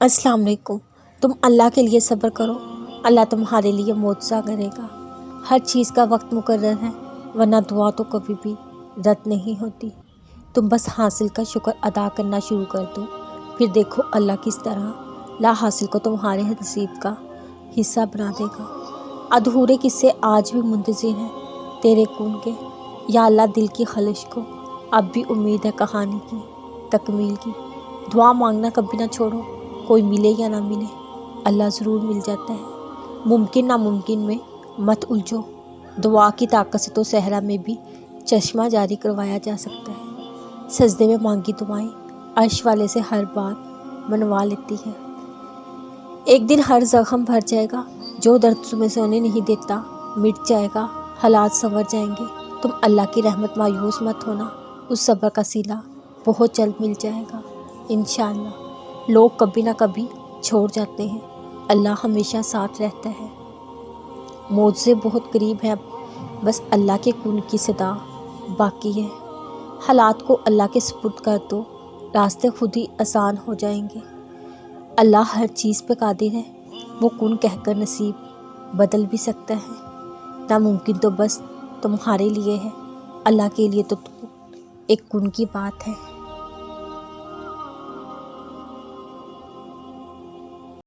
السلام علیکم۔ تم اللہ کے لیے صبر کرو، اللہ تمہارے لیے معجزہ کرے گا۔ ہر چیز کا وقت مقرر ہے، ورنہ دعا تو کبھی بھی رد نہیں ہوتی۔ تم بس حاصل کا شکر ادا کرنا شروع کر دو، پھر دیکھو اللہ کس طرح لا حاصل کو تمہارے نصیب کا حصہ بنا دے گا۔ ادھورے قصے آج بھی منتظر ہیں تیرے کون کے، یا اللہ دل کی خواہش کو اب بھی امید ہے کہانی کی تکمیل کی۔ دعا مانگنا کبھی نہ چھوڑو، کوئی ملے یا نہ ملے اللہ ضرور مل جاتا ہے۔ ممکن ناممکن میں مت الجھو، دعا کی طاقت سے تو صحرا میں بھی چشمہ جاری کروایا جا سکتا ہے۔ سجدے میں مانگی دعائیں عرش والے سے ہر بات منوا لیتی ہے۔ ایک دن ہر زخم بھر جائے گا، جو درد تمہیں سونے نہیں دیتا مٹ جائے گا، حالات سنور جائیں گے۔ تم اللہ کی رحمت مایوس مت ہونا، اس صبر کا صلہ بہت جلد مل جائے گا انشاءاللہ۔ لوگ کبھی نہ کبھی چھوڑ جاتے ہیں، اللہ ہمیشہ ساتھ رہتا ہے۔ معجزے بہت قریب ہیں، اب بس اللہ کے کن کی صدا باقی ہے۔ حالات کو اللہ کے سپرد کر دو، راستے خود ہی آسان ہو جائیں گے۔ اللہ ہر چیز پہ قادر ہے، وہ کن کہہ کر نصیب بدل بھی سکتا ہے۔ ناممکن تو بس تمہارے لیے ہے، اللہ کے لیے تو ایک کن کی بات ہے۔